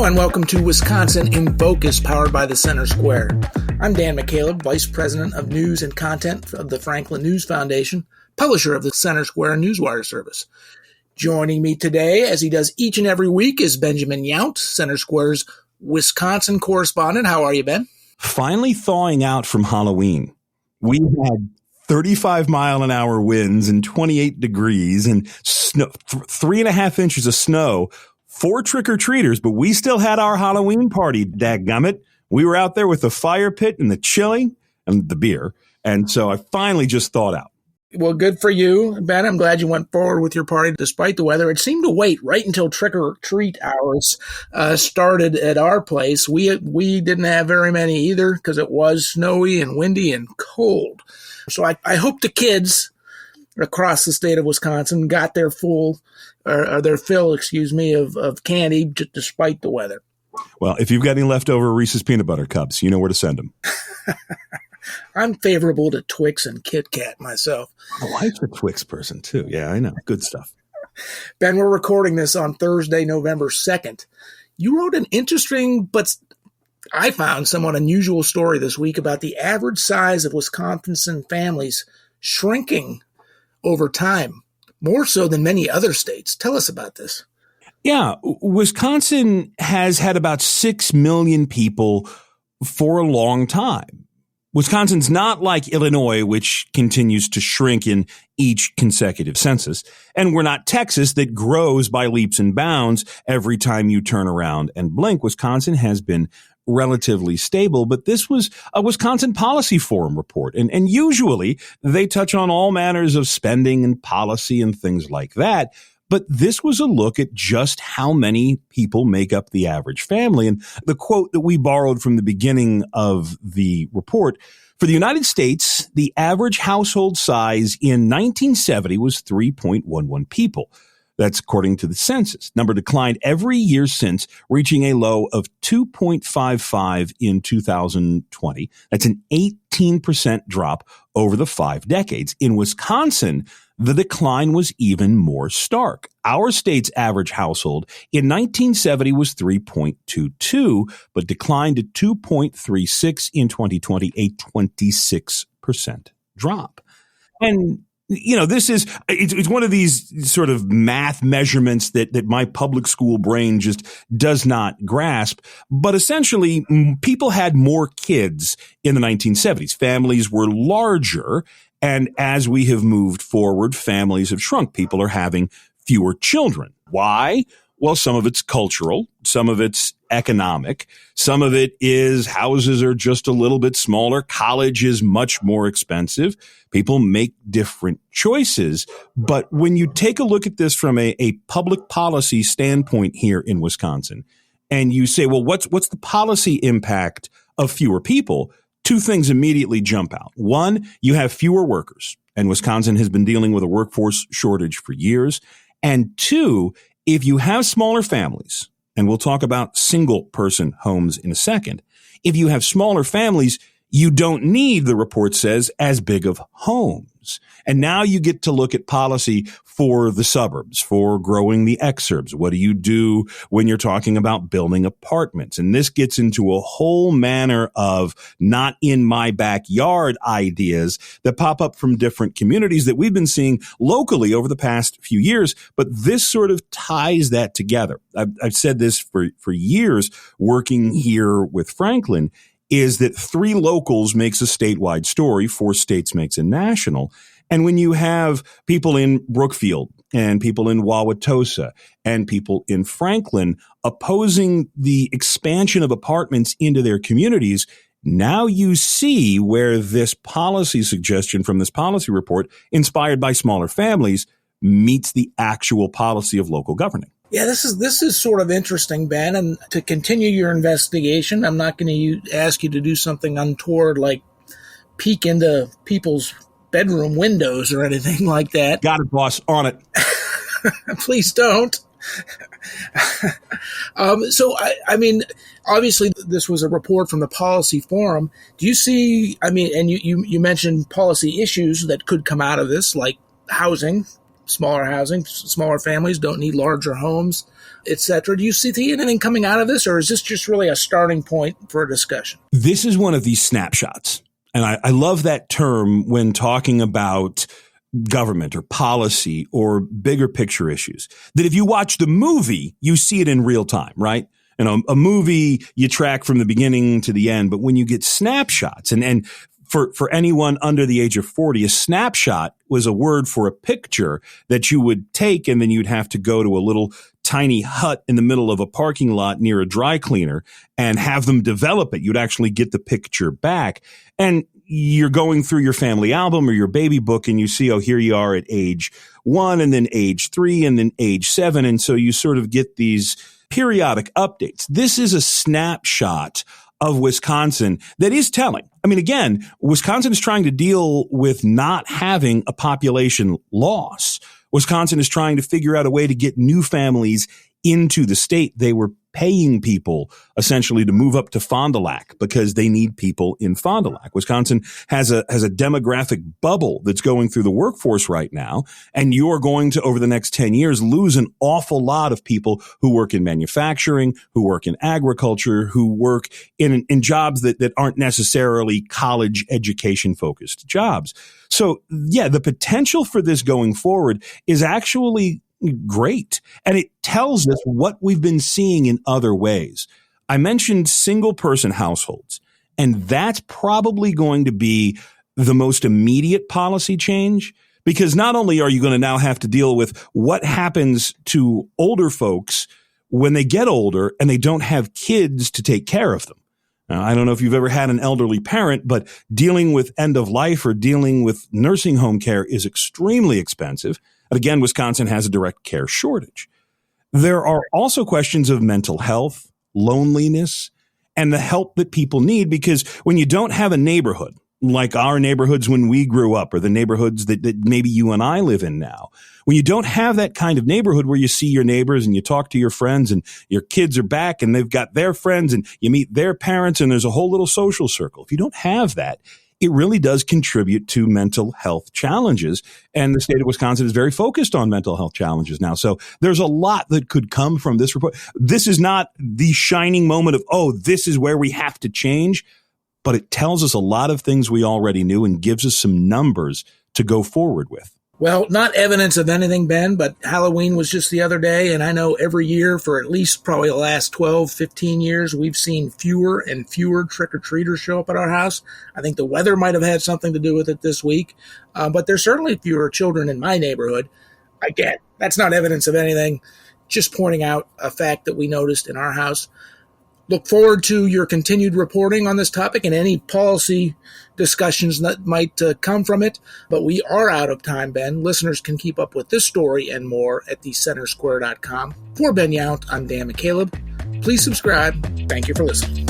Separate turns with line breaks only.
Hello and welcome to Wisconsin in Focus, powered by the Center Square. I'm Dan McCaleb, Vice President of News and Content of the Franklin News Foundation, publisher of the Center Square Newswire service. Joining me today, as he does each and every week, is Benjamin Yount, Center Square's Wisconsin correspondent. How are you, Ben?
Finally thawing out from Halloween. We had 35-mile-an-hour winds and 28 degrees and snow, 3.5 inches of snow for trick-or-treaters, but we still had our Halloween party, dadgummit. We were out there with the fire pit and the chili and the beer, and so I finally just thawed out.
Well, good for you, Ben. I'm glad you went forward with your party despite the weather. It seemed to wait right until trick-or-treat hours started at our place. We didn't have very many either because it was snowy and windy and cold. So I hope the kids across the state of Wisconsin got their fill, of candy despite the weather.
Well, if you've got any leftover Reese's peanut butter cups, you know where to send them.
I'm favorable to Twix and Kit Kat myself.
My wife's a Twix person too. Yeah, I know. Good stuff.
Ben, we're recording this on Thursday, November 2nd. You wrote an interesting, but I found somewhat unusual story this week about the average size of Wisconsin families shrinking over time, more so than many other states. Tell us about this.
Yeah, Wisconsin has had about 6 million people for a long time. Wisconsin's not like Illinois, which continues to shrink in each consecutive census. And we're not Texas that grows by leaps and bounds every time you turn around and blink. Wisconsin has been relatively stable, but this was a Wisconsin Policy Forum report. And usually they touch on all manners of spending and policy and things like that. But this was a look at just how many people make up the average family. And the quote that we borrowed from the beginning of the report, for the United States, the average household size in 1970 was 3.11 people. That's according to the census. Number declined every year since, reaching a low of 2.55 in 2020. That's an 18% drop over the 5 decades. In Wisconsin, the decline was even more stark. Our state's average household in 1970 was 3.22, but declined to 2.36 in 2020, a 26% drop. And you know, it's one of these sort of math measurements that my public school brain just does not grasp. But essentially, people had more kids in the 1970s. Families were larger. And as we have moved forward, families have shrunk. People are having fewer children. Why? Well, some of it's cultural. Some of it's economic. Some of it is houses are just a little bit smaller. College is much more expensive. People make different choices. But when you take a look at this from a public policy standpoint here in Wisconsin, and you say, well, what's the policy impact of fewer people? Two things immediately jump out. One, you have fewer workers, and Wisconsin has been dealing with a workforce shortage for years. And two, if you have smaller families, and we'll talk about single-person homes in a second, if you have smaller families, you don't need, the report says, as big of homes. And now you get to look at policy for the suburbs, for growing the exurbs. What do you do when you're talking about building apartments? And this gets into a whole manner of not in my backyard ideas that pop up from different communities that we've been seeing locally over the past few years. But this sort of ties that together. I've said this for years working here with Franklin, is that 3 locals makes a statewide story, 4 states makes a national. And when you have people in Brookfield and people in Wauwatosa and people in Franklin opposing the expansion of apartments into their communities, now you see where this policy suggestion from this policy report, inspired by smaller families, meets the actual policy of local governing.
Yeah, this is sort of interesting, Ben. And to continue your investigation, I'm not going to ask you to do something untoward like peek into people's bedroom windows or anything like that.
Got it, boss. On it.
Please don't. So, I mean, obviously this was a report from the Policy Forum. Do you see, I mean, and you mentioned policy issues that could come out of this, like housing, smaller housing, smaller families don't need larger homes, etc. Do you see anything coming out of this, or is this just really a starting point for a discussion?
This is one of these snapshots. And I love that term when talking about government or policy or bigger picture issues. That if you watch the movie, you see it in real time, right? You know, a movie you track from the beginning to the end, but when you get snapshots, and for anyone under the age of 40, a snapshot was a word for a picture that you would take, and then you'd have to go to a little tiny hut in the middle of a parking lot near a dry cleaner and have them develop it. You'd actually get the picture back. And you're going through your family album or your baby book, and you see, oh, here you are at age 1, and then age 3, and then age 7. And so you sort of get these periodic updates. This is a snapshot of Wisconsin that is telling. I mean, again, Wisconsin is trying to deal with not having a population loss. Wisconsin is trying to figure out a way to get new families into the state. They were paying people essentially to move up to Fond du Lac because they need people in Fond du Lac. Wisconsin has a demographic bubble that's going through the workforce right now. And you're going to, over the next 10 years, lose an awful lot of people who work in manufacturing, who work in agriculture, who work in jobs that aren't necessarily college education focused jobs. So yeah, the potential for this going forward is actually great. And it tells us what we've been seeing in other ways. I mentioned single person households, and that's probably going to be the most immediate policy change, because not only are you going to now have to deal with what happens to older folks when they get older and they don't have kids to take care of them. Now, I don't know if you've ever had an elderly parent, but dealing with end of life or dealing with nursing home care is extremely expensive. Again, Wisconsin has a direct care shortage. There are also questions of mental health, loneliness, and the help that people need, because when you don't have a neighborhood, like our neighborhoods when we grew up, or the neighborhoods that maybe you and I live in now, when you don't have that kind of neighborhood where you see your neighbors and you talk to your friends and your kids are back and they've got their friends and you meet their parents and there's a whole little social circle. If you don't have that, it really does contribute to mental health challenges. And the state of Wisconsin is very focused on mental health challenges now. So there's a lot that could come from this report. This is not the shining moment of, oh, this is where we have to change, but it tells us a lot of things we already knew and gives us some numbers to go forward with.
Well, not evidence of anything, Ben, but Halloween was just the other day, and I know every year for at least probably the last 12, 15 years, we've seen fewer and fewer trick-or-treaters show up at our house. I think the weather might have had something to do with it this week, but there's certainly fewer children in my neighborhood. Again, that's not evidence of anything, just pointing out a fact that we noticed in our house. Look forward to your continued reporting on this topic and any policy discussions that might come from it. But we are out of time, Ben. Listeners can keep up with this story and more at thecentersquare.com. For Ben Yount, I'm Dan McCaleb. Please subscribe. Thank you for listening.